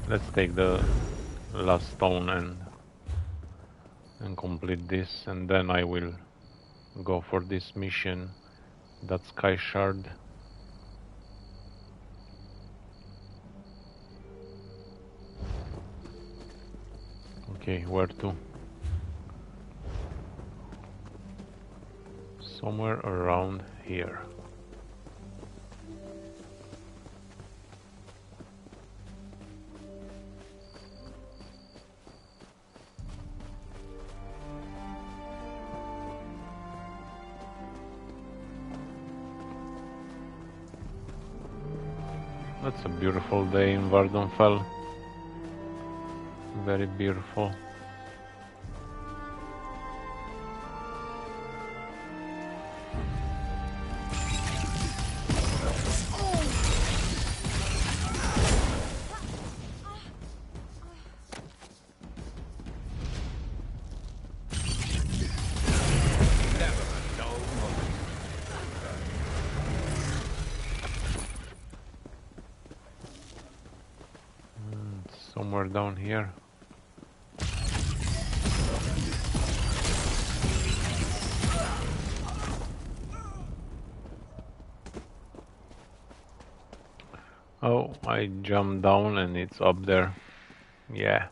Let's take the last stone and complete this, and then I will go for this mission, that sky shard. Okay, where to? Somewhere around here. That's a beautiful day in Vardenfell. Very beautiful. Somewhere down here. Oh, I jumped down and it's up there. Yeah.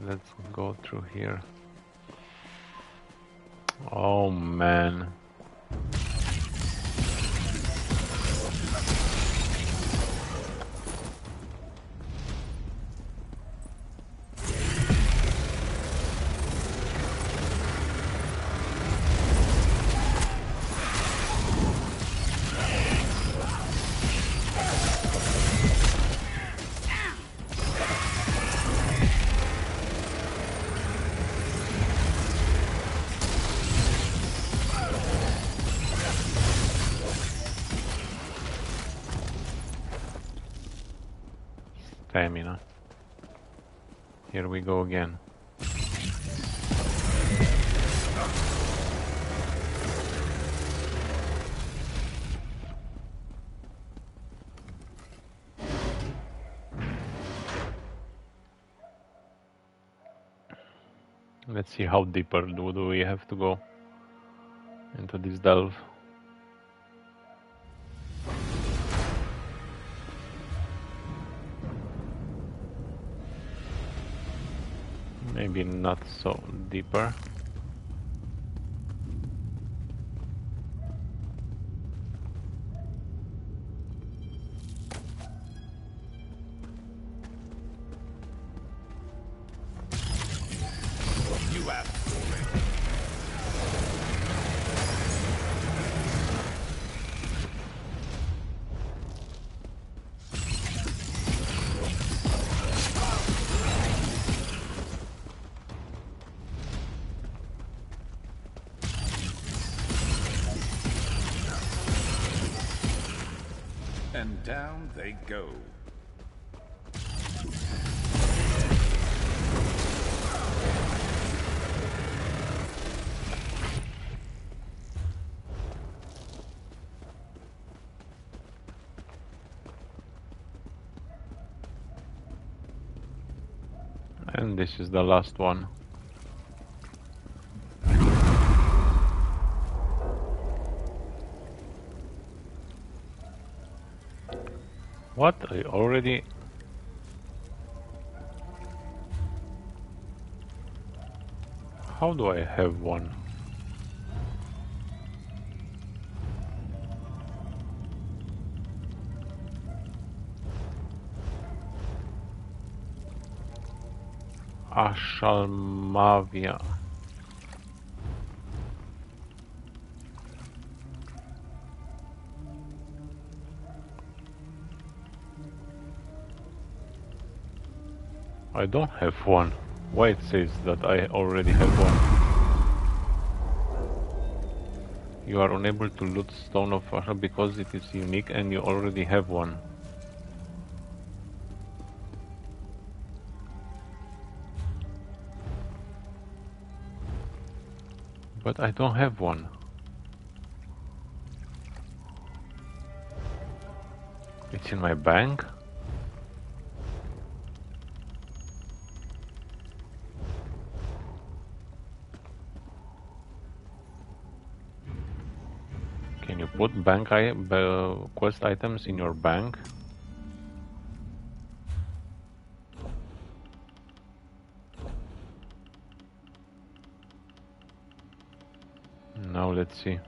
Let's go through here. Oh man. Stamina. Here we go again. Let's see how deeper do we have to go into this delve. Maybe not so deeper. And down they go. And this is the last one. What? I already... How do I have one? Ashalmavia. I don't have one. Why it says that I already have one? You are unable to loot Stone of Asha because it is unique and you already have one. But I don't have one. It's in my bank? put quest items in your bank? Now let's see.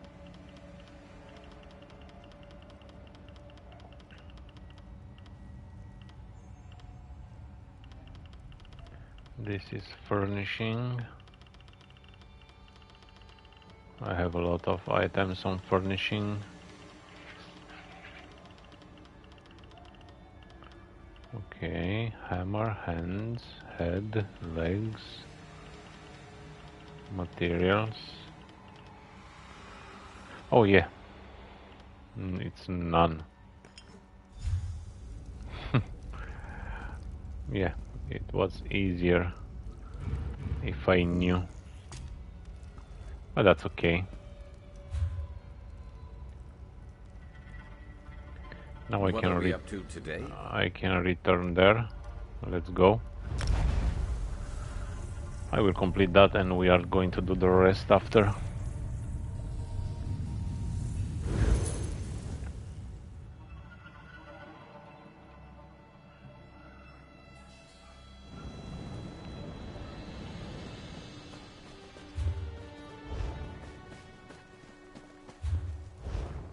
This is furnishing. I have a lot of items on furnishing. Okay, hammer, hands, head, legs, materials. Oh yeah, it's none. Yeah, it was easier if I knew. But that's okay. Now What are we up to today? I can return there. Let's go. I will complete that and we are going to do the rest after.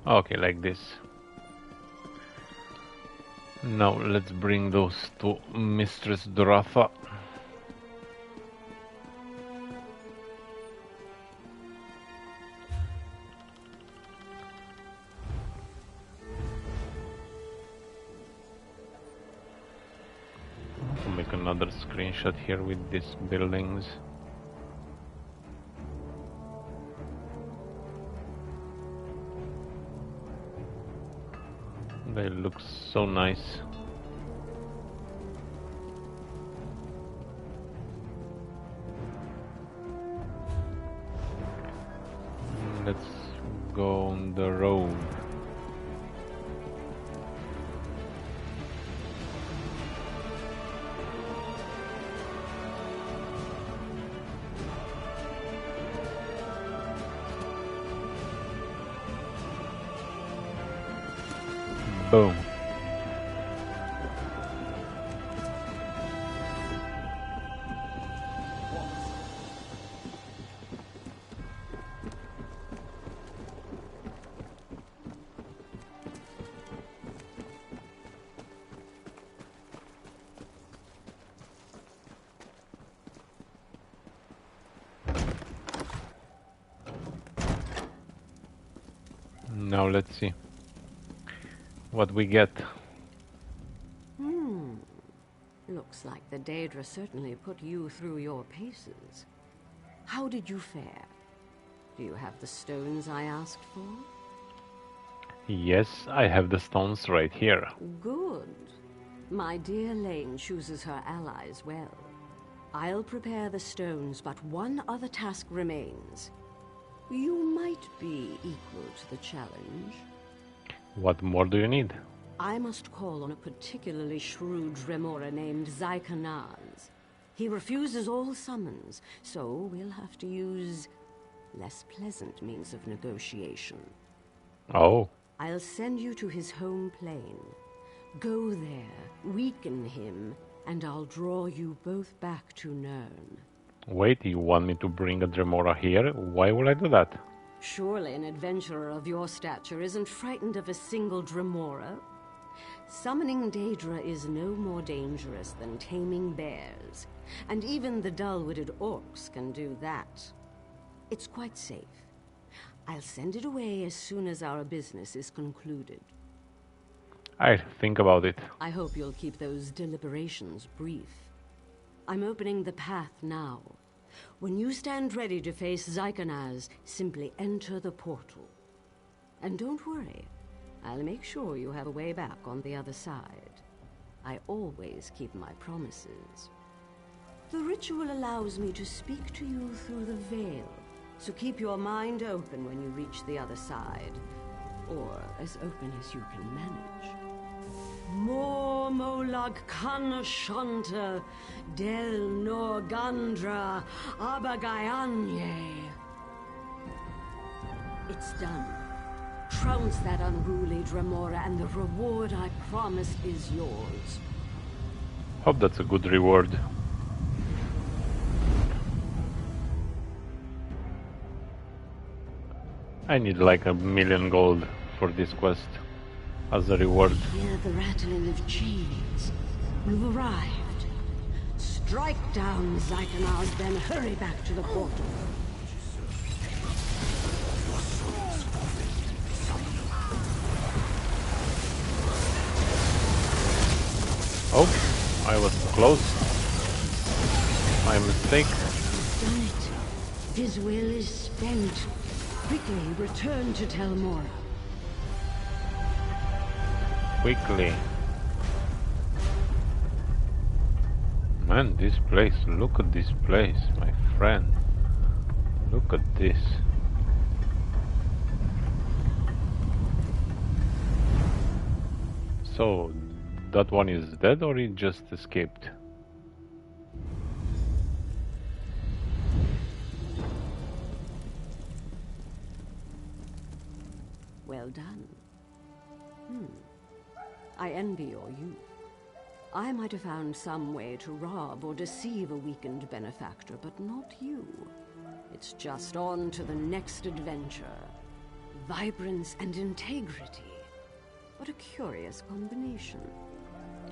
Okay, like this. Now let's bring those to Mistress Doratha. I'll make another screenshot here with these buildings. They look so nice. Let's go on the road. Boom. Now let's see what we get. Looks like the Daedra certainly put you through your paces. How did you fare? Do you have the stones I asked for? Yes, I have the stones right here. Good. My dear Lane chooses her allies well. I'll prepare the stones, but one other task remains. You might be equal to the challenge. What more do you need? I must call on a particularly shrewd Dremora named Zykanaz. He refuses all summons, so we'll have to use less pleasant means of negotiation. Oh. I'll send you to his home plane. Go there, weaken him, and I'll draw you both back to Nirn. Wait, you want me to bring a Dremora here? Why would I do that? Surely an adventurer of your stature isn't frightened of a single Dremora. Summoning Daedra is no more dangerous than taming bears, and even the dull-witted orcs can do that. It's quite safe. I'll send it away as soon as our business is concluded. I'll think about it. I hope you'll keep those deliberations brief. I'm opening the path now. When you stand ready to face Zykanaz, simply enter the portal. And don't worry, I'll make sure you have a way back on the other side. I always keep my promises. The ritual allows me to speak to you through the veil, so keep your mind open when you reach the other side. Or as open as you can manage. Mor molag kana shanta, del nor gandra, abagayanye. It's done. trounce that unruly Dremora, and the reward I promised is yours. Hope that's a good reward. I need like 1,000,000 gold for this quest as a reward. Hear the rattling of chains. You've arrived. Strike down Zykanaz, then hurry back to the portal. Oh, I was too close. My mistake. He's done it. His will is spent. Quickly return to Telmora. Quickly. Man, this place, look at this place, my friend. Look at this. So, that one is dead or he just escaped? Well done. I envy your youth. I might have found some way to rob or deceive a weakened benefactor, but not you. It's just on to the next adventure. Vibrance and integrity. What a curious combination.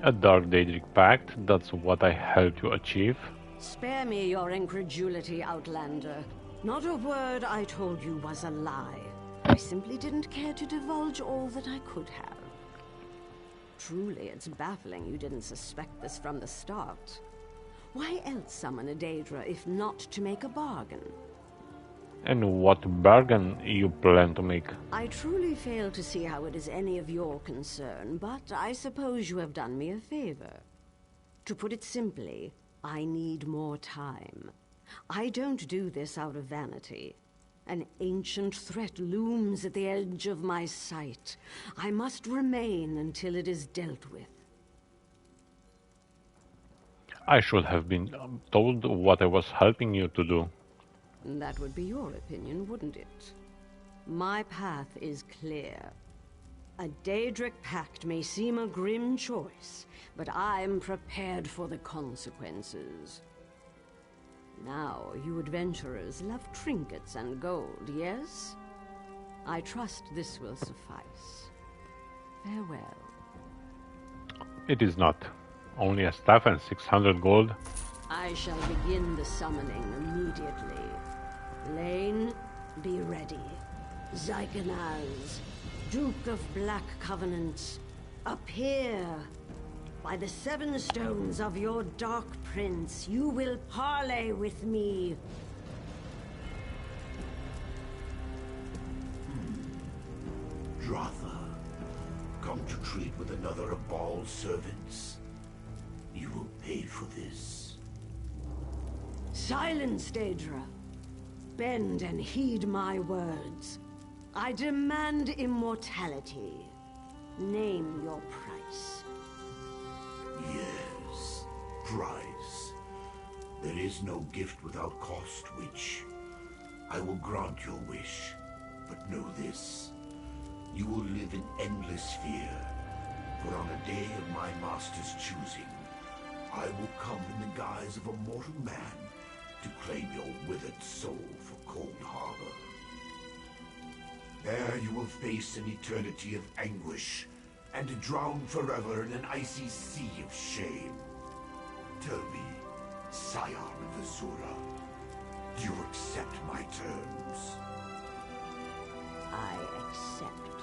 A Dark Daedric Pact, that's what I helped you achieve. Spare me your incredulity, Outlander. Not a word I told you was a lie. I simply didn't care to divulge all that I could have. Truly, it's baffling you didn't suspect this from the start. Why else summon a Daedra if not to make a bargain? And what bargain you plan to make? I truly fail to see how it is any of your concern, but I suppose you have done me a favor. To put it simply, I need more time. I don't do this out of vanity. An ancient threat looms at the edge of my sight. I must remain until it is dealt with. I should have been told what I was helping you to do. That would be your opinion, wouldn't it? My path is clear. A Daedric pact may seem a grim choice, but I'm prepared for the consequences. Now, you adventurers love trinkets and gold, yes? I trust this will suffice. Farewell. It is not. Only a staff and 600 gold. I shall begin the summoning immediately. Lane, be ready. Zykanaz, Duke of Black Covenant, appear. By the 7 stones of your Dark Prince, you will parley with me. Dratha, come to treat with another of Baal's servants. You will pay for this. Silence, Daedra. Bend and heed my words. I demand immortality. Name your price. Yes, price. There is no gift without cost, witch. I will grant your wish, but know this. You will live in endless fear, for on a day of my master's choosing, I will come in the guise of a mortal man to claim your withered soul for Cold Harbor. There you will face an eternity of anguish, and drown forever in an icy sea of shame. Tell me, Scion of Azura, do you accept my terms? I accept.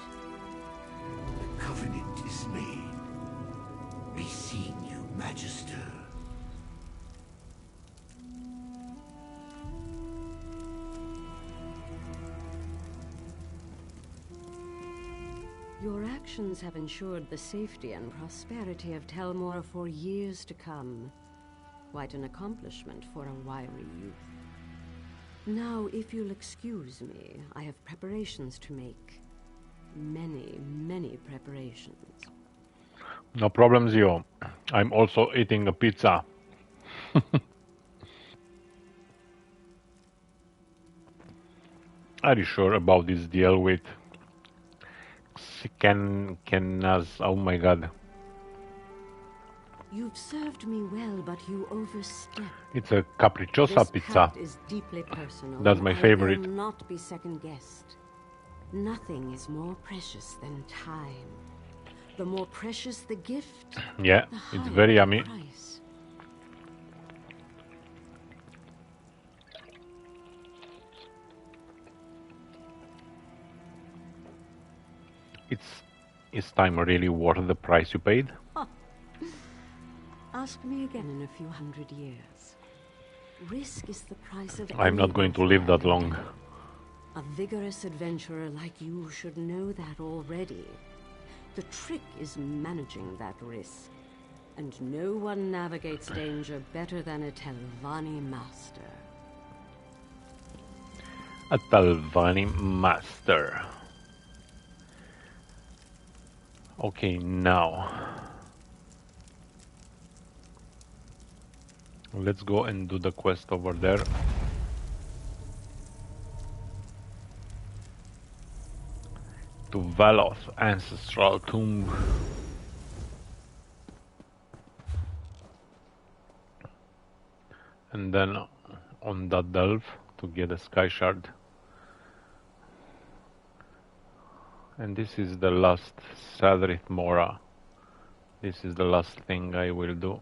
The covenant is made. Be seen, you Magister. Your actions have ensured the safety and prosperity of Telmora for years to come. Quite an accomplishment for a wiry youth. Now, if you'll excuse me, I have preparations to make. Many preparations. No problem, Zio. I'm also eating a pizza. Are you sure about this deal with Canas. Oh my god. You've served me well, but you overstepped. It's a capricciosa This pizza. pact is deeply personal. That's and my favorite. I will not be second-guessed. Nothing is more precious than time. The more precious the gift, Yeah, the it's higher very the yummy. price. Is time really worth the price you paid? Ask me again in a few hundred years. Risk is the price of I'm not any going to live that long. A vigorous adventurer like you should know that already. The trick is managing that risk. And no one navigates danger better than a Telvanni master. A Telvanni master. Okay, now let's go and do the quest over there. To Valoth Ancestral Tomb. And then on that delve to get a sky shard. And this is the last Sadrith Mora. This is the last thing I will do.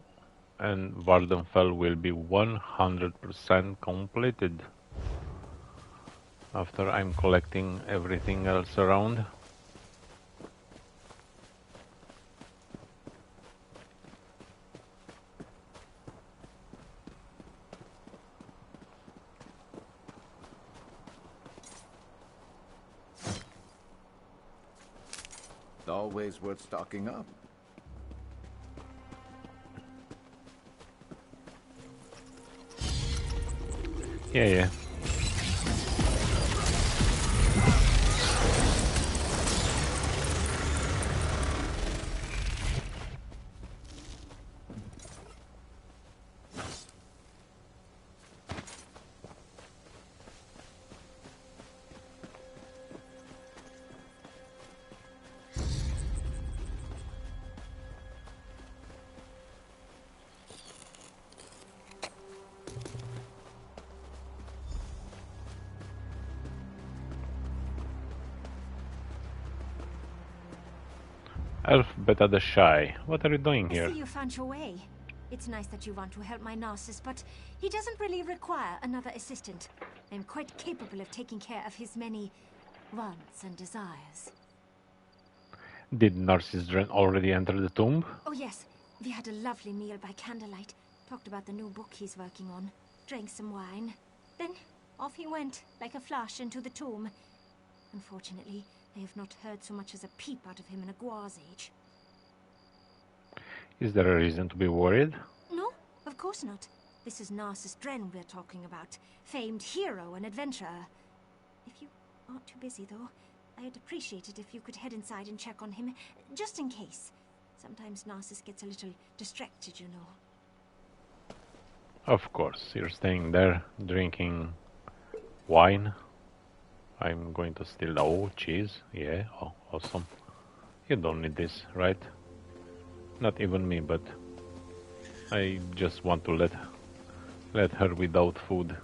And Vardenfell will be 100% completed. After I'm collecting everything else around. Always worth stocking up. Yeah. Elf Beta the Shy, what are you doing here? I see you found your way. It's nice that you want to help my Narcissus, but he doesn't really require another assistant. I'm quite capable of taking care of his many wants and desires. Did Narcissus already enter the tomb? Oh yes, we had a lovely meal by candlelight. Talked about the new book he's working on. Drank some wine. Then off he went, like a flash, into the tomb. Unfortunately, I have not heard so much as a peep out of him in a Guar's age. Is there a reason to be worried? No, of course not. This is Narcissus Dren we're talking about. Famed hero and adventurer. If you aren't too busy, though, I'd appreciate it if you could head inside and check on him, just in case. Sometimes Narcissus gets a little distracted, you know. Of course, you're staying there, drinking wine. I'm going to steal the... Oh, cheese. Yeah, oh, awesome. You don't need this, right? Not even me, but I just want to let her without food.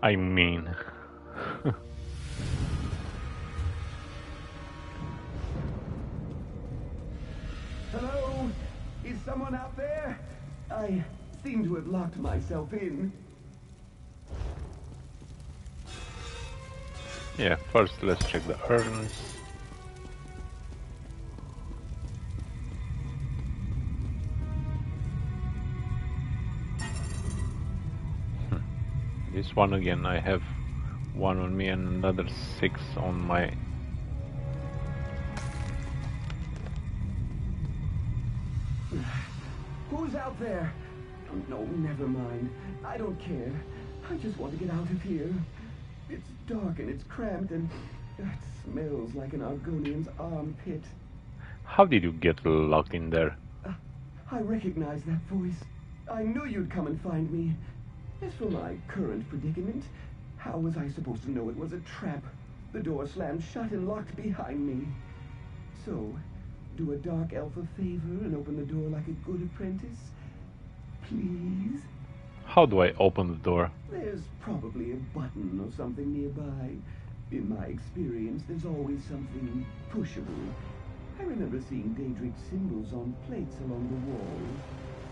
I mean... Hello? Is someone out there? I seem to have locked myself in. Yeah, first let's check the urns. This one again, I have one on me and another 6 on my... Who's out there? Oh, no, never mind. I don't care. I just want to get out of here. It's dark and it's cramped and it smells like an Argonian's armpit. How did you get locked in there? I recognize that voice. I knew you'd come and find me. As for my current predicament, how was I supposed to know it was a trap? The door slammed shut and locked behind me. So, do a dark elf a favor and open the door like a good apprentice? Please? How do I open the door? There's probably a button or something nearby. In my experience, there's always something pushable. I remember seeing Daedric symbols on plates along the wall.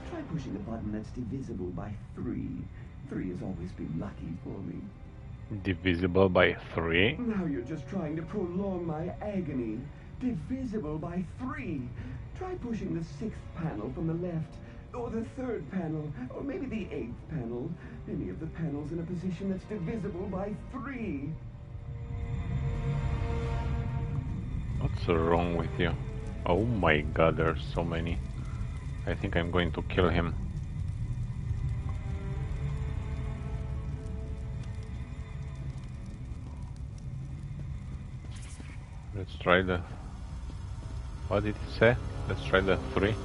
Try pushing a button that's divisible by 3. 3 has always been lucky for me. Divisible by 3? Now you're just trying to prolong my agony. Divisible by 3. Try pushing the 6th panel from the left, or the 3rd panel, or maybe the 8th panel. Any of the panels in a position that's divisible by 3. What's wrong with you? Oh my god, there's so many. I think I'm going to kill him. Let's try the... What did he say? Let's try the 3.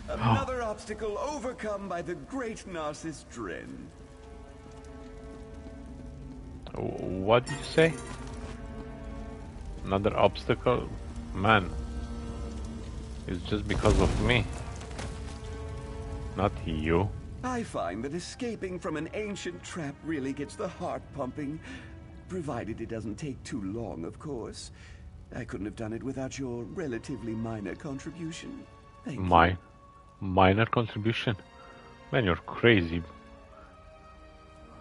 Another obstacle overcome by the great Narcissus Dren. What did you say? Another obstacle? Man, it's just because of me, not you. I find that escaping from an ancient trap really gets the heart pumping. Provided it doesn't take too long, of course. I couldn't have done it without your relatively minor contribution. Thank you. Minor contribution? Man, you're crazy.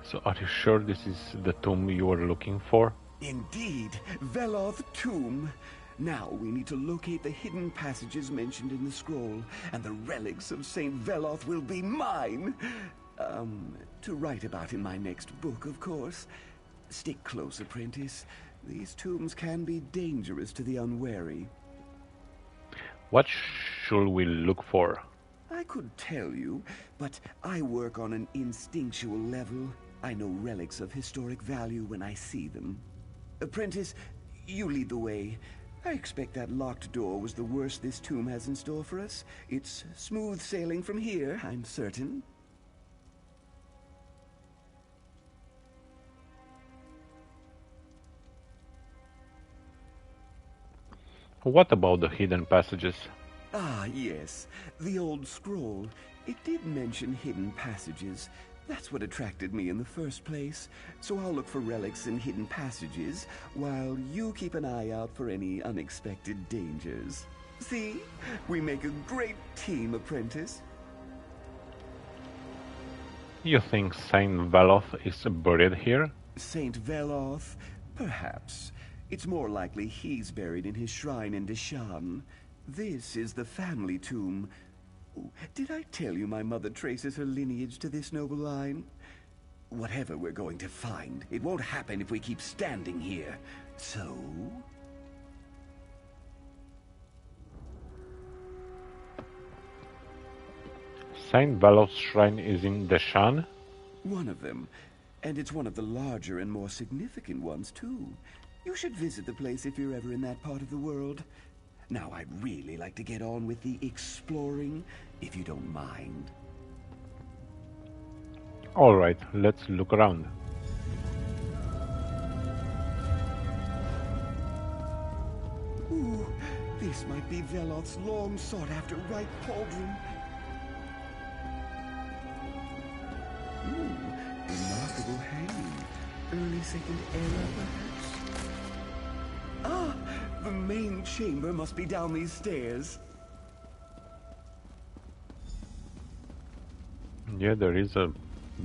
So are you sure this is the tomb you were looking for? Indeed, Veloth Tomb. Now we need to locate the hidden passages mentioned in the scroll, and the relics of Saint Veloth will be mine. To write about in my next book, of course. Stick close, apprentice. These tombs can be dangerous to the unwary. What should we look for? I could tell you, but I work on an instinctual level. I know relics of historic value when I see them. Apprentice, you lead the way. I expect that locked door was the worst this tomb has in store for us. It's smooth sailing from here, I'm certain. What about the hidden passages? Ah, yes. The old scroll. It did mention hidden passages. That's what attracted me in the first place. So I'll look for relics in hidden passages, while you keep an eye out for any unexpected dangers. See? We make a great team, apprentice. You think Saint Veloth is buried here? Saint Veloth? Perhaps. It's more likely he's buried in his shrine in Deshan. This is the family tomb. Did I tell you my mother traces her lineage to this noble line? Whatever we're going to find, it won't happen if we keep standing here. So... Saint Veloth's shrine is in Deshan? One of them. And it's one of the larger and more significant ones, too. You should visit the place if you're ever in that part of the world. Now, I'd really like to get on with the exploring, if you don't mind. Alright, let's look around. Ooh, this might be Veloth's long sought-after right pauldron. Ooh, remarkable hanging. Early Second Era, perhaps? Ah, the main chamber must be down these stairs. Yeah, there is a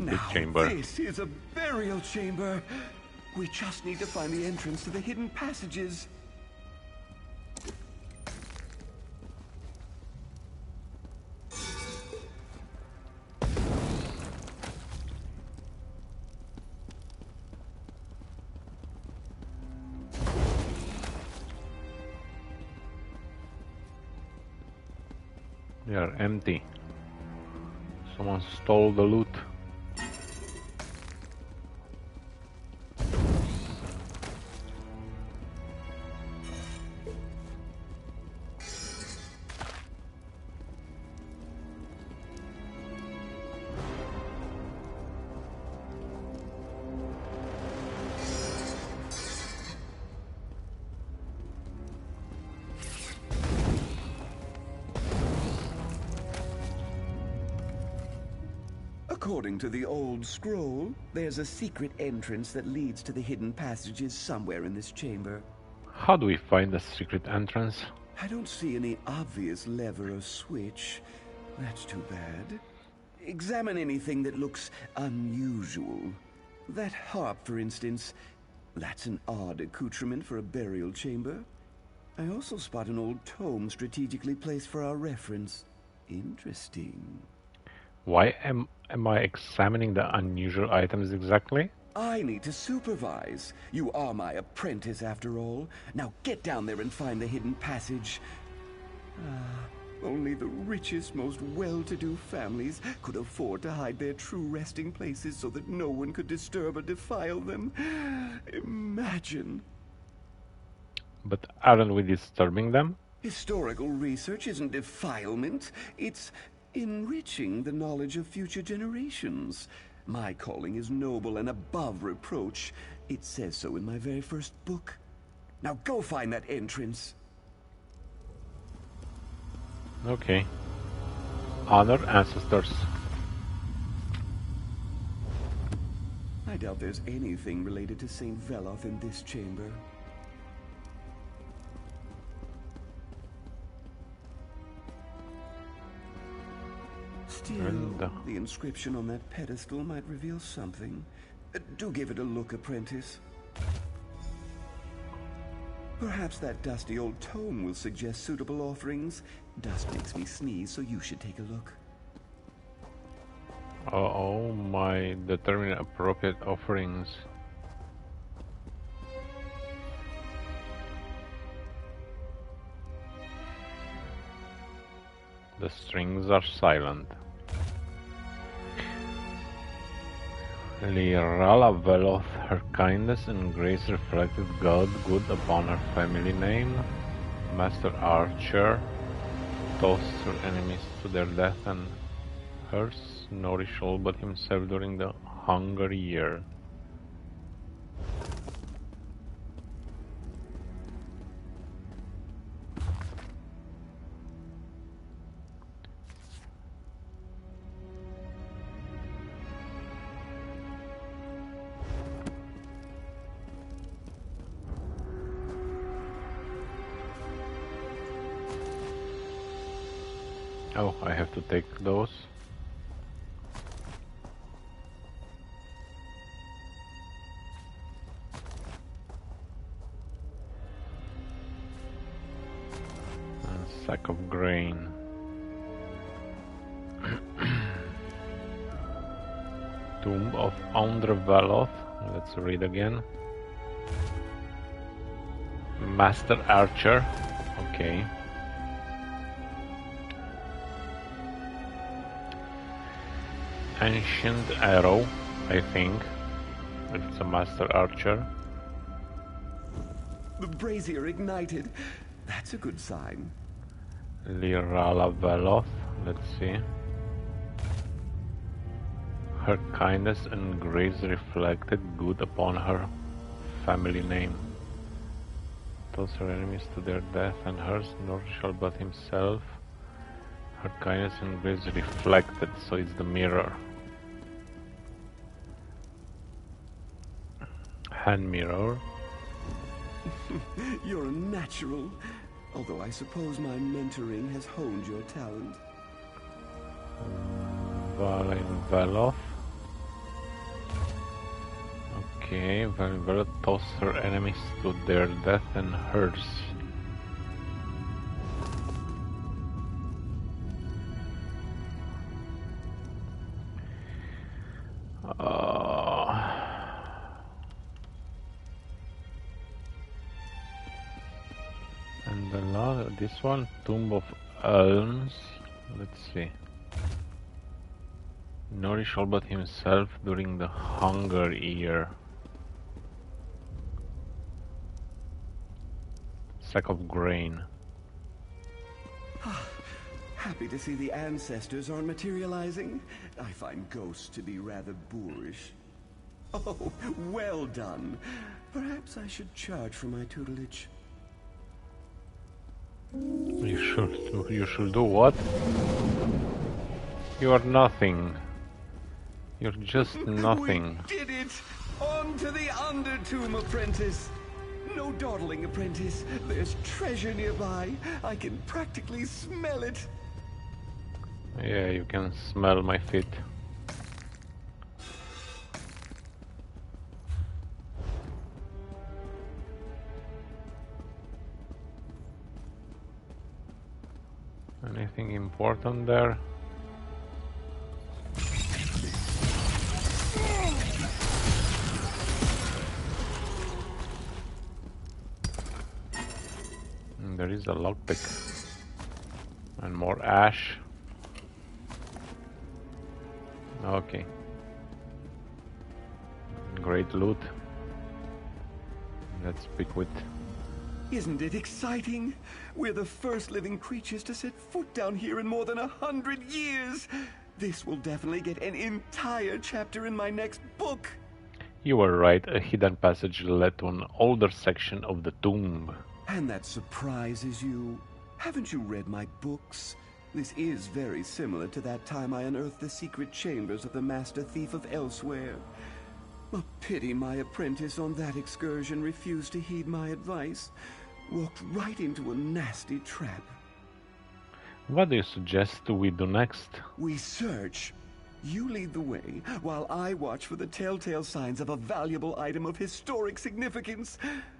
big chamber. This is a burial chamber. We just need to find the entrance to the hidden passages. They are empty. Someone stole the loot. According to the old scroll, there's a secret entrance that leads to the hidden passages somewhere in this chamber. How do we find the secret entrance? I don't see any obvious lever or switch. That's too bad. Examine anything that looks unusual. That harp, for instance. That's an odd accoutrement for a burial chamber. I also spot an old tome strategically placed for our reference. Interesting. Why am I examining the unusual items exactly? I need to supervise. You are my apprentice, after all. Now get down there and find the hidden passage. Only the richest, most well-to-do families could afford to hide their true resting places so that no one could disturb or defile them. Imagine. But aren't we disturbing them? Historical research isn't defilement. It's enriching the knowledge of future generations. My calling is noble and above reproach. It says so in my very first book. Now go find that entrance. Okay. Honor ancestors. I doubt there's anything related to St. Veloth in this chamber. Still, the inscription on that pedestal might reveal something. Do give it a look, apprentice. Perhaps that dusty old tome will suggest suitable offerings. Dust makes me sneeze, so you should take a look. Oh my, determine appropriate offerings. The strings are silent. Lirala Veloth, her kindness and grace reflected God good upon her family name. Master Archer tossed her enemies to their death and hers nourished all but himself during the hunger year. Oh, I have to take those. A sack of grain. Tomb of Andre Veloth. Let's read again. Master Archer. Okay. Ancient arrow, I think. It's a master archer. The brazier ignited. That's a good sign. Lirala Veloth, let's see. Her kindness and grace reflected good upon her family name. Toss her enemies to their death and hers nor shall but himself. Her kindness and grace reflected, so it's the mirror. Hand mirror. You're a natural. Although I suppose my mentoring has honed your talent. Valin Veloth. Okay, Valin Veloth tossed her enemies to their death and hers. And this one, Tomb of Elms. Let's see. Nourish all but himself during the hunger year. Sack of grain. Happy to see the ancestors aren't materializing. I find ghosts to be rather boorish. Oh, well done. Perhaps I should charge for my tutelage. You should do what? You are nothing. You're just nothing. We did it! On to the Undertomb, apprentice! No dawdling, apprentice. There's treasure nearby. I can practically smell it. Yeah, you can smell my feet. Anything important there? There is a lockpick. And more ash. Okay. Great loot. Let's pick with. Isn't it exciting? We're the first living creatures to set foot down here in more than 100 years. This will definitely get an entire chapter in my next book. You were right, a hidden passage led to an older section of the tomb. And that surprises you? Haven't you read my books? This is very similar to that time I unearthed the secret chambers of the Master Thief of Elsewhere. A pity my apprentice on that excursion refused to heed my advice. Walked right into a nasty trap. What do you suggest we do next? We search. You lead the way, while I watch for the telltale signs of a valuable item of historic significance.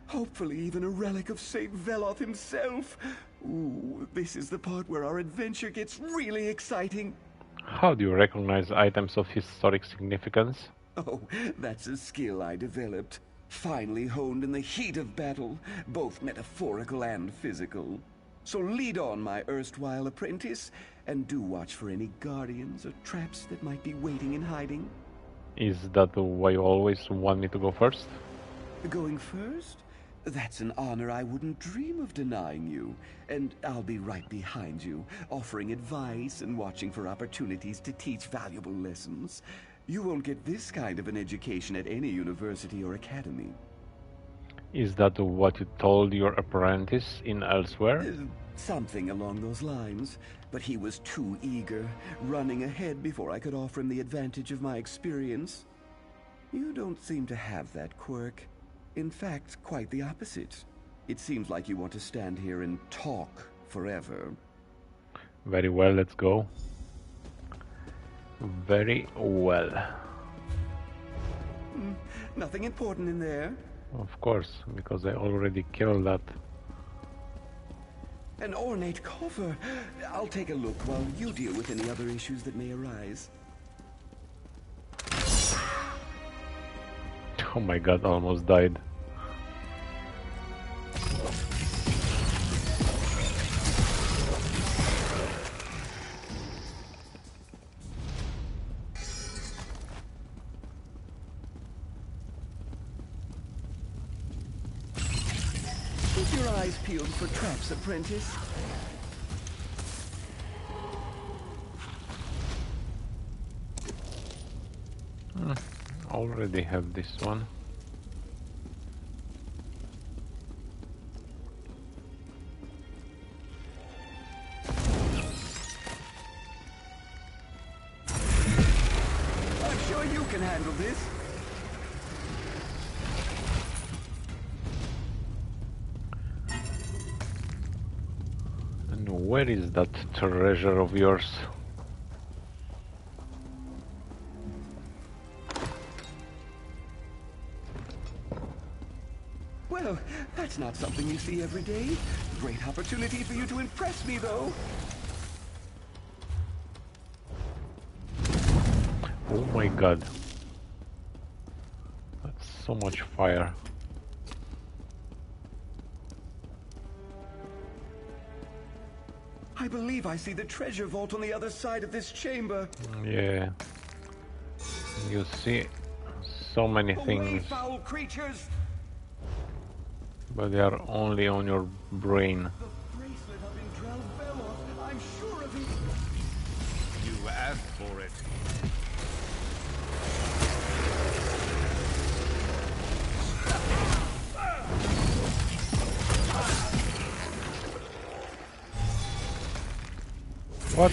Hopefully even a relic of Saint Veloth himself. Ooh, this is the part where our adventure gets really exciting. How do you recognize items of historic significance? Oh, that's a skill I developed. Finally honed in the heat of battle, both metaphorical and physical. So lead on, my erstwhile apprentice, and do watch for any guardians or traps that might be waiting in hiding. Is that why you always want me to go first? Going first? That's an honor I wouldn't dream of denying you. And I'll be right behind you, offering advice and watching for opportunities to teach valuable lessons. You won't get this kind of an education at any university or academy. Is that what you told your apprentice in Elsewhere? Something along those lines. But he was too eager, running ahead before I could offer him the advantage of my experience. You don't seem to have that quirk. In fact, quite the opposite. It seems like you want to stand here and talk forever. Very well, let's go. Very well. Nothing important in there. Of course, because I already killed that. An ornate coffer. I'll take a look while you deal with any other issues that may arise. Oh my god, almost died. Keep your eyes peeled for traps, apprentice. Already have this one. I'm sure you can handle this. And where is that treasure of yours? Well, that's not something you see every day. Great opportunity for you to impress me, though. Oh my god. That's so much fire. I believe I see the treasure vault on the other side of this chamber. Yeah. You see so many Away, things, foul creatures! but they are only on your brain. The bracelet of Indrel Veloth, I'm sure of it. You asked for it. What?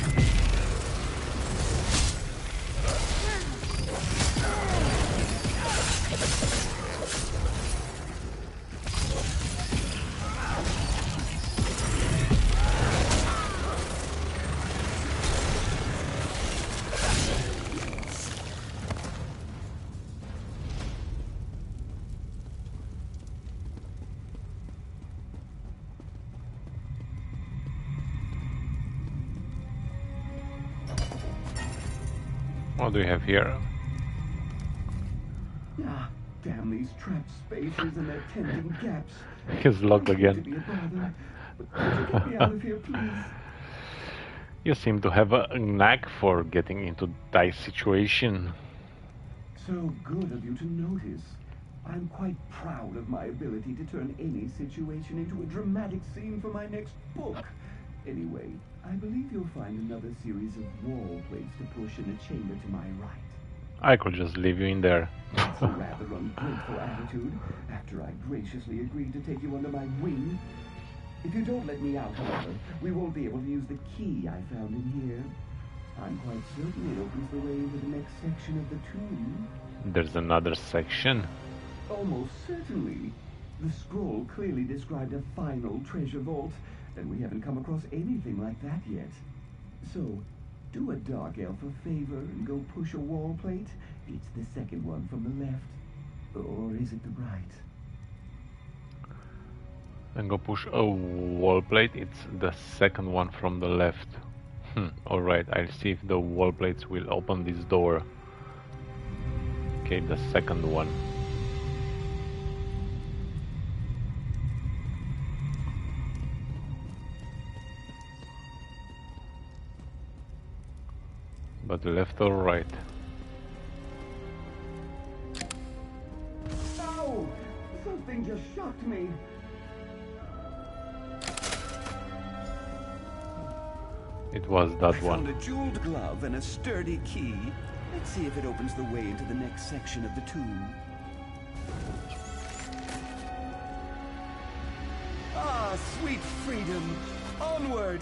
What do we have here? Ah, damn these trapped spaces and their tempting gaps. He's locked I hate to again. be a bother, but could you get me out of here, please? You seem to have a knack for getting into tight situation. So good of you to notice. I'm quite proud of my ability to turn any situation into a dramatic scene for my next book. Anyway, I believe you'll find another series of wall plates to push in a chamber to my right. I could just leave you in there. That's a rather ungrateful attitude, after I graciously agreed to take you under my wing. If you don't let me out, however, we won't be able to use the key I found in here. I'm quite certain it opens the way into the next section of the tomb. There's another section. Almost certainly. The scroll clearly described a final treasure vault, and we haven't come across anything like that yet. So, do a dark elf a favor and go push a wall plate. It's the second one from the left. Or is it the right? And go push a wall plate. It's the second one from the left. Alright, I'll see if the wall plates will open this door. Okay, the second one. But left or right? Ow! Something just shocked me. It was that I one. found a jeweled glove and a sturdy key. Let's see if it opens the way into the next section of the tomb. Ah, sweet freedom! Onward!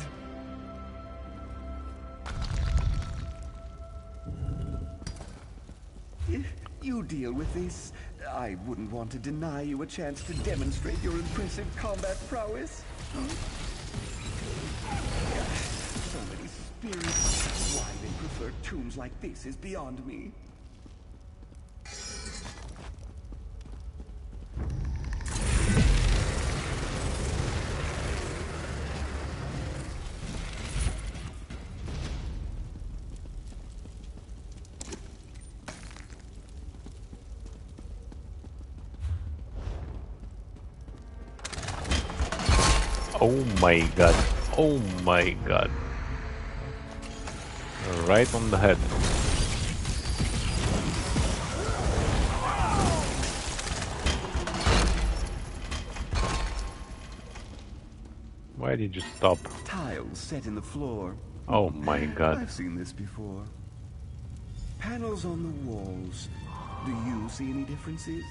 You deal with this. I wouldn't want to deny you a chance to demonstrate your impressive combat prowess. So many spirits. Why they prefer tombs like this is beyond me. Oh my god. Oh my god. Right on the head. Why did you stop? Tiles set in the floor. Oh my god. I've seen this before. Panels on the walls. Do you see any differences?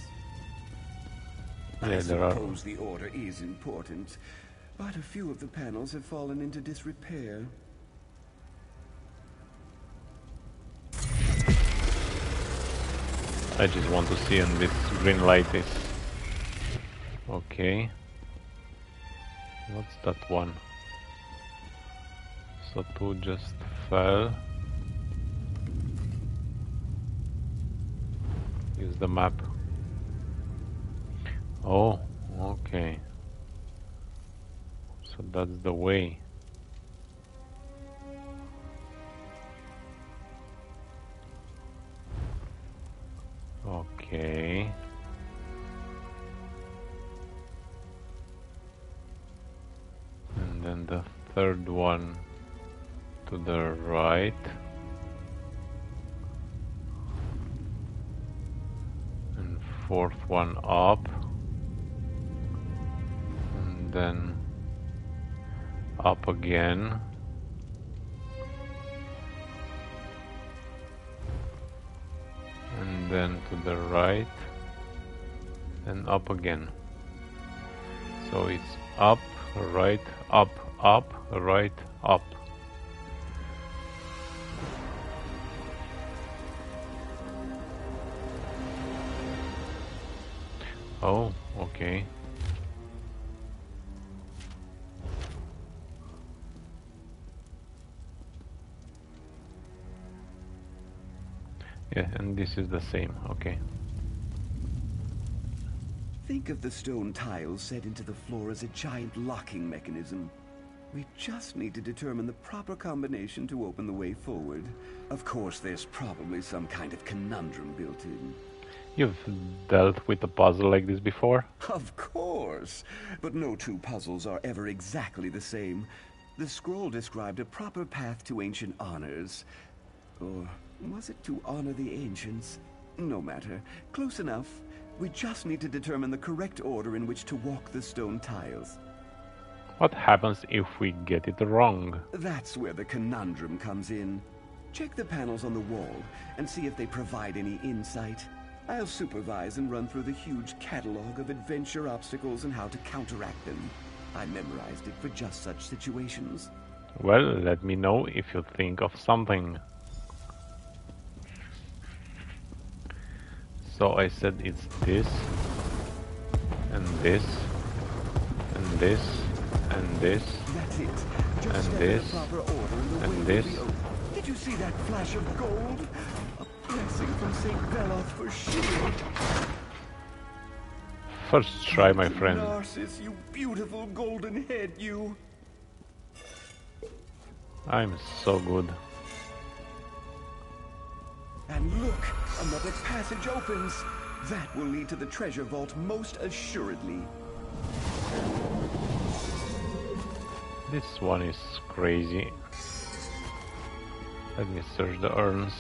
Yeah, I there are. suppose the order is important, but a few of the panels have fallen into disrepair. I just want to see on this green light is. Okay. What's that one? So two just fell. Use the map. Oh, okay. So that's the way. Okay. And then the third one to the right. And fourth one up. And then up again. And then to the right and up again. So it's up, right, up, right, up. Oh, okay. Yeah, and this is the same, okay. Think of the stone tiles set into the floor as a giant locking mechanism. We just need to determine the proper combination to open the way forward. Of course, there's probably some kind of conundrum built in. You've dealt with a puzzle like this before? Of course! But no two puzzles are ever exactly the same. The scroll described a proper path to ancient honors. Or was it to honor the ancients? No matter. Close enough. We just need to determine the correct order in which to walk the stone tiles. What happens if we get it wrong? That's where the conundrum comes in. Check the panels on the wall and see if they provide any insight. I'll supervise and run through the huge catalog of adventure obstacles and how to counteract them. I memorized it for just such situations. Well, let me know if you think of something. So I said it's this, and this, and this, and this, That's it. Just and step in this, the proper order and the and way will this. be open. Did you see that flash of gold? A blessing from St. Veloth for sure. First try, my friend. Narcissus, you beautiful golden head, you. I'm so good. And look, another passage opens. That will lead to the treasure vault most assuredly. This one is crazy. Let me search the urns.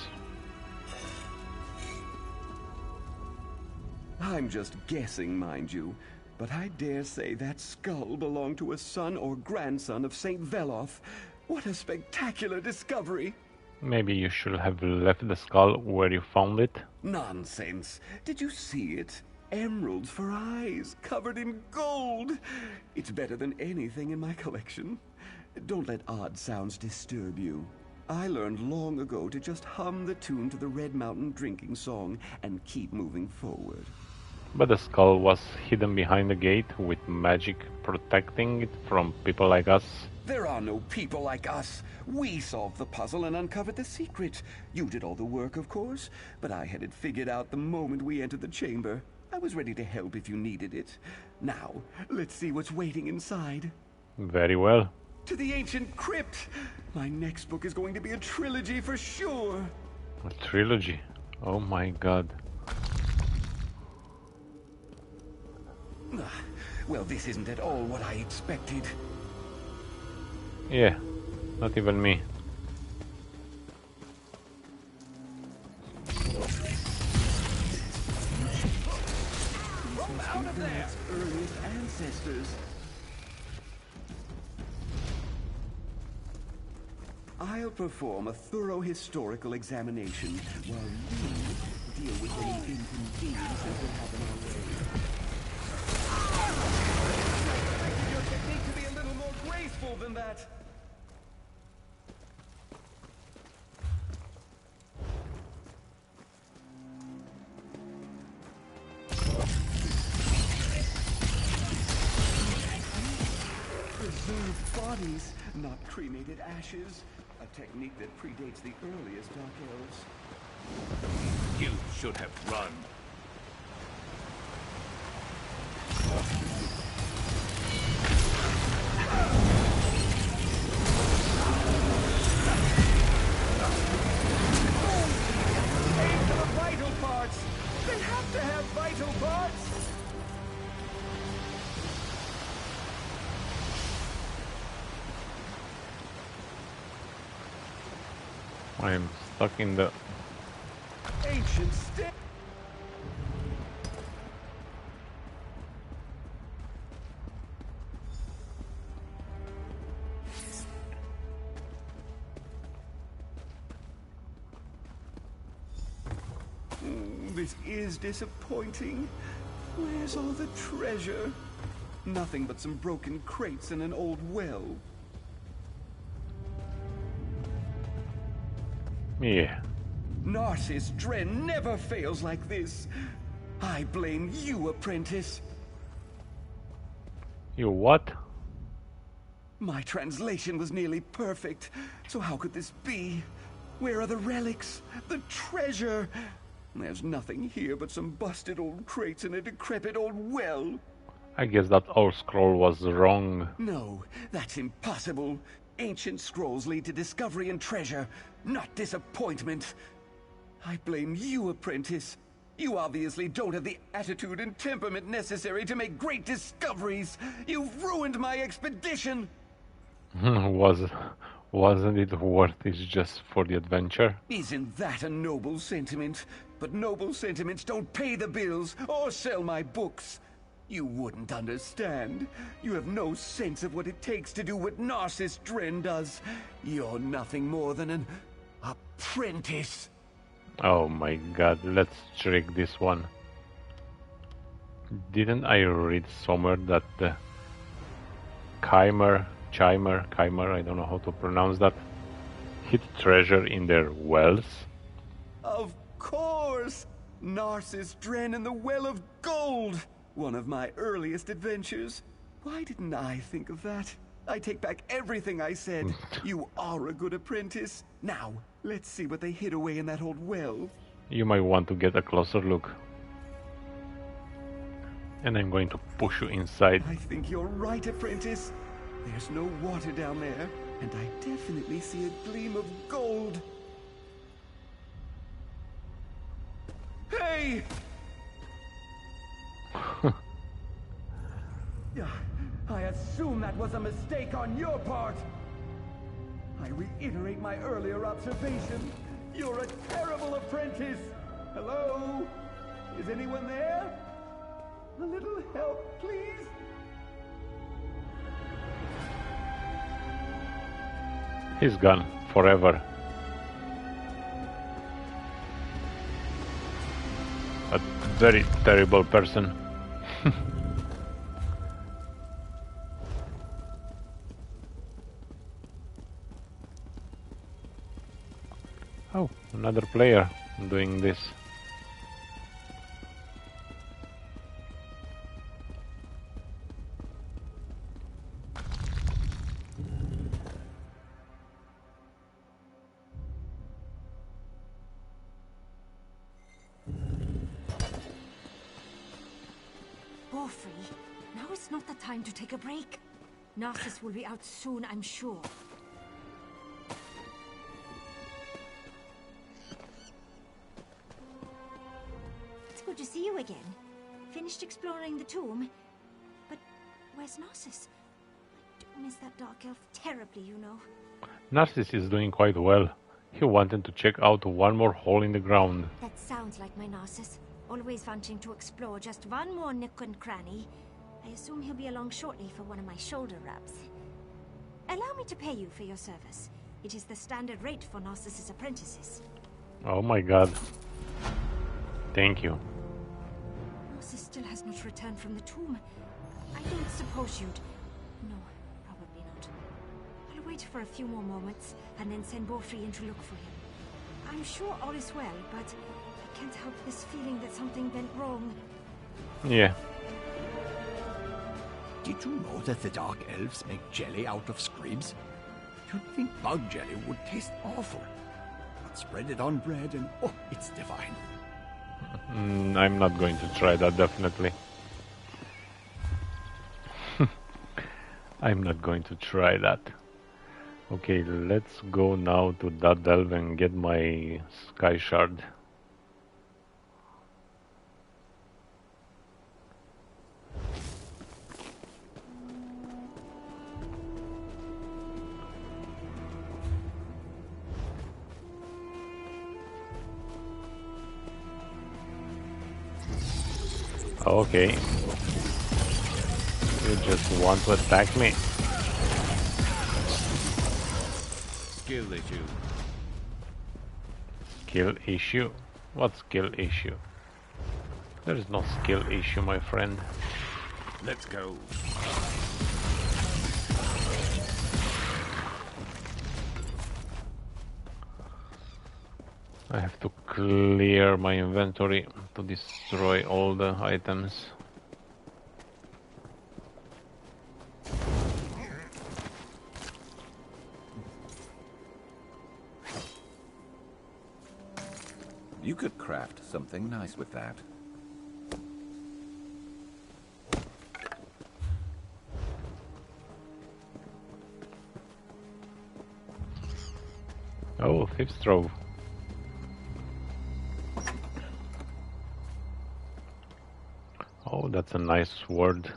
I'm just guessing, mind you, but I dare say that skull belonged to a son or grandson of St. Veloth. What a spectacular discovery! Maybe you should have left the skull where you found it. Nonsense! Did you see it? Emeralds for eyes, covered in gold! It's better than anything in my collection. Don't let odd sounds disturb you. I learned long ago to just hum the tune to the Red Mountain drinking song and keep moving forward. But the skull was hidden behind the gate with magic protecting it from people like us. There are no people like us. We solved the puzzle and uncovered the secret. You did all the work, of course, but I had it figured out the moment we entered the chamber. I was ready to help if you needed it. Now, let's see what's waiting inside. Very well. To the ancient crypt! My next book is going to be a trilogy for sure. A trilogy. Oh my god. Well, this isn't at all what I expected. Yeah, not even me. From out of there! Earliest ancestors. I'll perform a thorough historical examination while you deal with any inconveniences that happen our way. I expected your technique to be a little more graceful than that. Preserved bodies, not cremated ashes. A technique that predates the earliest Dark Elves. You should have run. Aim for the vital parts! They have to have vital parts! I am stuck in the... Ancient stick! This is disappointing. Where's all the treasure? Nothing but some broken crates and an old well. Yeah. Narcissus Dren never fails like this. I blame you, apprentice. You what? My translation was nearly perfect, so how could this be? Where are the relics? The treasure? There's nothing here but some busted old crates and a decrepit old well. I guess that old scroll was wrong. No, that's impossible. Ancient scrolls lead to discovery and treasure, not disappointment. I blame you, apprentice. You obviously don't have the attitude and temperament necessary to make great discoveries. You've ruined my expedition. Wasn't it worth it just for the adventure? Isn't that a noble sentiment? But noble sentiments don't pay the bills or sell my books. You wouldn't understand. You have no sense of what it takes to do what Narcissus Dren does. You're nothing more than an apprentice. Oh my god, let's trick this one. Didn't I read somewhere that the Chimer, I don't know how to pronounce that, hid treasure in their wells? Of course! Narcissus Dren and the Well of Gold! One of my earliest adventures. Why didn't I think of that? I take back everything I said. You are a good apprentice. Now, let's see what they hid away in that old well. You might want to get a closer look. And I'm going to push you inside. I think you're right, apprentice. There's no water down there, and I definitely see a gleam of gold. Hey! I assume that was a mistake on your part. I reiterate my earlier observation. You're a terrible apprentice. Hello? Is anyone there? A little help, please? He's gone forever. A very terrible person. Oh, another player doing this. Borfrey, now is not the time to take a break. Narcissus will be out soon, I'm sure. It's good to see you again. Finished exploring the tomb? But where's Narcissus? I do miss that dark elf terribly, you know. Narcissus is doing quite well. He wanted to check out one more hole in the ground. That sounds like my Narcissus. Always wanting to explore just one more nook and cranny. I assume he'll be along shortly for one of my shoulder rubs. Allow me to pay you for your service. It is the standard rate for Narcissus apprentices. Oh my god. Thank you. Narcissus still has not returned from the tomb. I don't suppose you'd... No, probably not. I'll wait for a few more moments and then send Borfrey in to look for him. I'm sure all is well, but I can't help this feeling that something went wrong. Yeah. Did you know that the Dark Elves make jelly out of scribs? You'd think bug jelly would taste awful. But spread it on bread and, oh, it's divine. I'm not going to try that, definitely. I'm not going to try that. Okay, let's go now to that delve and get my sky shard. Okay. You just want to attack me. Skill issue. Skill issue? What skill issue? There is no skill issue, my friend. Let's go. I have to clear my inventory to destroy all the items. You could craft something nice with that. Oh, Thief's Trove. Oh, that's a nice sword.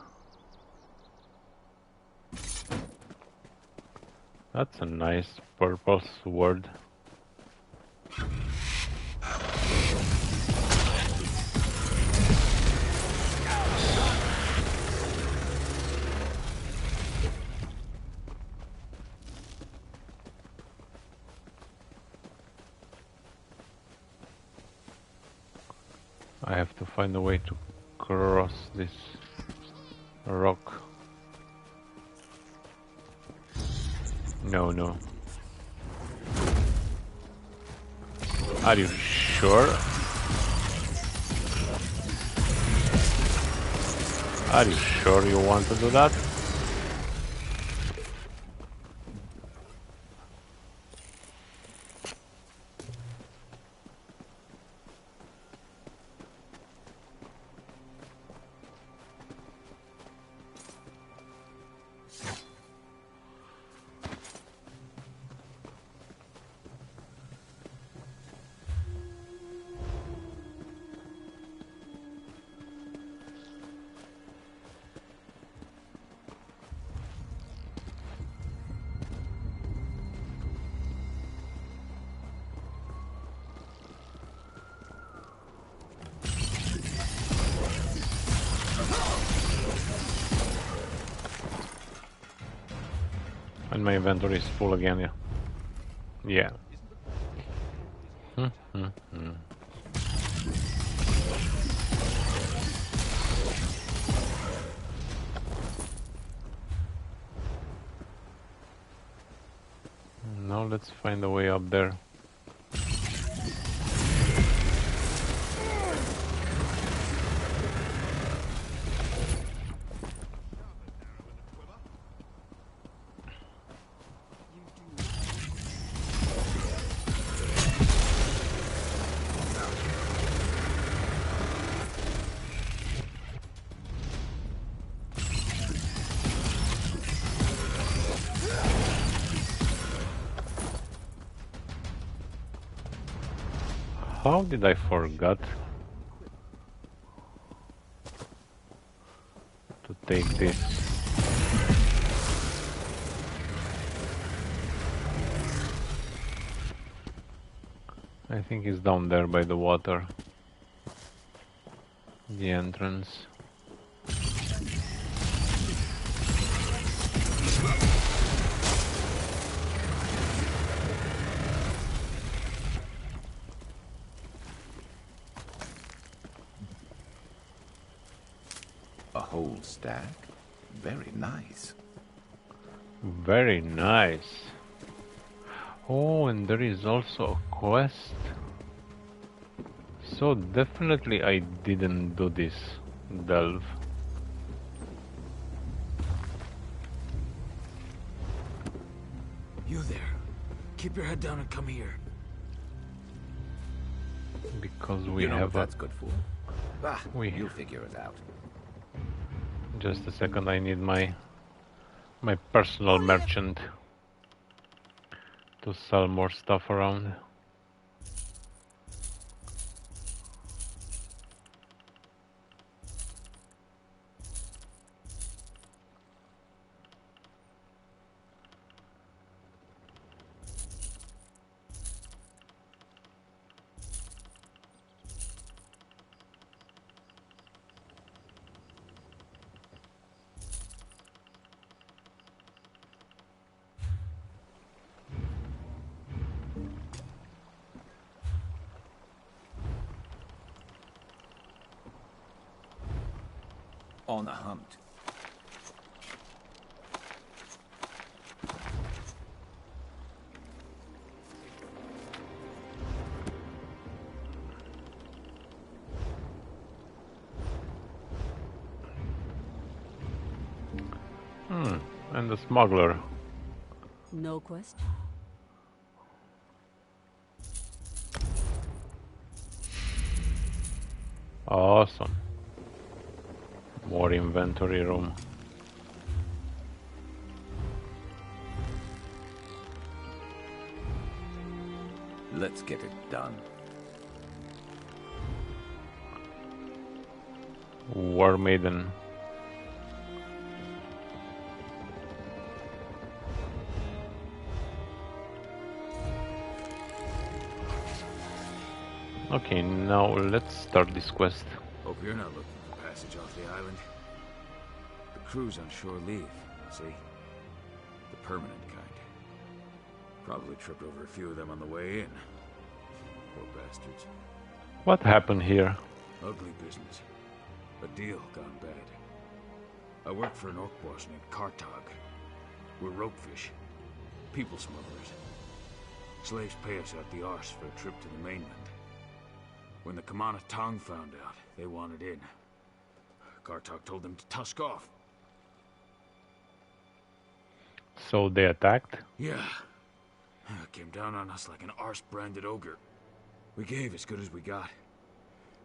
That's a nice purple sword. I have to find a way to cross this rock. No, no. Are you sure? Are you sure you want to do that? And my inventory is full again, yeah. Yeah. Now let's find a way up there. How did I forget to take this? I think it's down there by the water. The entrance. A whole stack? Very nice. Very nice. Oh, and there is also a quest. So definitely I didn't do this delve. You there. Keep your head down and come here. Because we You know have what a... that's good for? Ah, you'll figure it out. Just a second, I need my personal merchant to sell more stuff around. On a hunt. And the smuggler. No quest. Awesome. More inventory room. Let's get it done. War Maiden. Okay, now let's start this quest. Hope you're not looking for passage off the island. The crew's on shore leave, see? The permanent kind. Probably tripped over a few of them on the way in. Poor bastards. What happened here? Ugly business. A deal gone bad. I work for an orc boss named Kartag. We're ropefish. People smugglers. Slaves pay us out the arse for a trip to the mainland. When the Kamana Tong found out, they wanted in. Kartag told them to tusk off. So they attacked? Yeah. Came down on us like an arse-branded ogre. We gave as good as we got.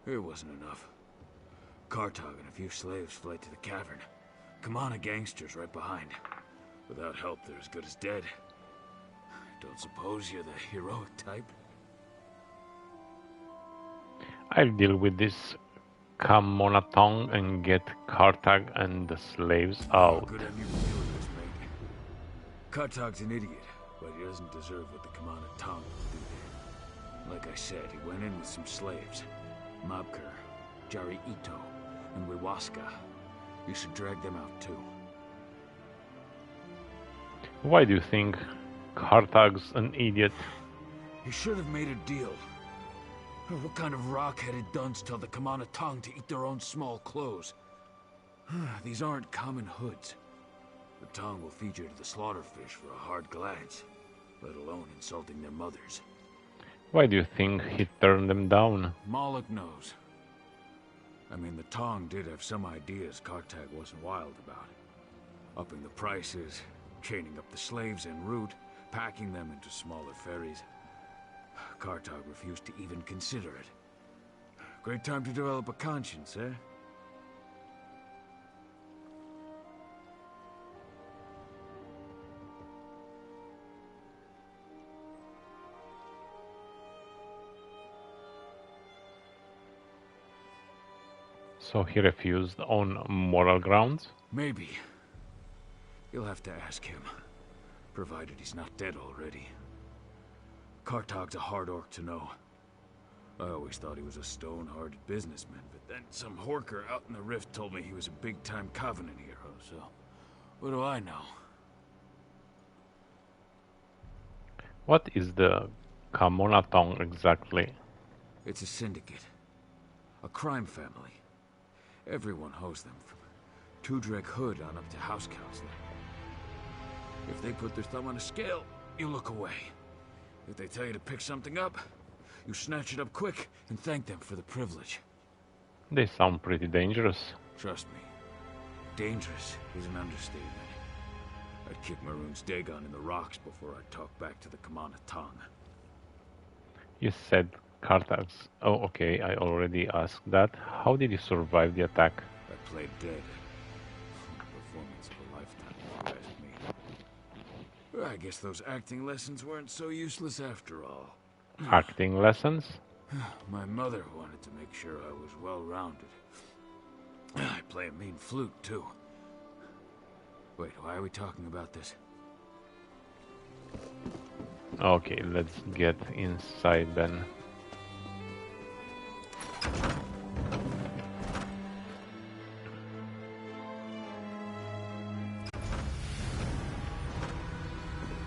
It wasn't enough. Kartag and a few slaves fled to the cavern. Kamana gangsters right behind. Without help, they're as good as dead. Don't suppose you're the heroic type? I'll deal with this Kamonatong and get Kartag and the slaves out. Good on you for doing this, mate. Kartag's an idiot, but he doesn't deserve what the Kamana Tong do. Like I said, he went in with some slaves. Mabkur, Jari Ito, and Wiwaska. You should drag them out too. Why do you think Kartag's an idiot? He should have made a deal. What kind of rock-headed dunce tell the Kamana Tong to eat their own small clothes? These aren't common hoods. The Tong will feed you to the slaughterfish for a hard glance, let alone insulting their mothers. Why do you think he turned them down? Moloch knows. I mean, the Tong did have some ideas Kartag wasn't wild about. Upping the prices, chaining up the slaves en route, packing them into smaller ferries. Kartag refused to even consider it. Great time to develop a conscience, eh? So he refused on moral grounds? Maybe. You'll have to ask him, provided he's not dead already. Kartag's a hard orc to know. I always thought he was a stone-hearted businessman, but then some horker out in the rift told me he was a big-time Covenant hero, so what do I know? What is the Kamonatong exactly? It's a syndicate. A crime family. Everyone hosts them, from Tudrek Hood on up to House Counselor. If they put their thumb on a scale, you look away. If they tell you to pick something up, you snatch it up quick and thank them for the privilege. They sound pretty dangerous. Trust me, dangerous is an understatement. I'd kick Maroon's Dagon in the rocks before I'd talk back to the Kamana Tong. You said Kartag's... Oh, okay, I already asked that. How did you survive the attack? I played dead. Performance of a lifetime, if you ask me. I guess those acting lessons weren't so useless after all. Acting lessons? My mother wanted to make sure I was well-rounded. I play a mean flute, too. Wait, why are we talking about this? Okay, let's get inside then.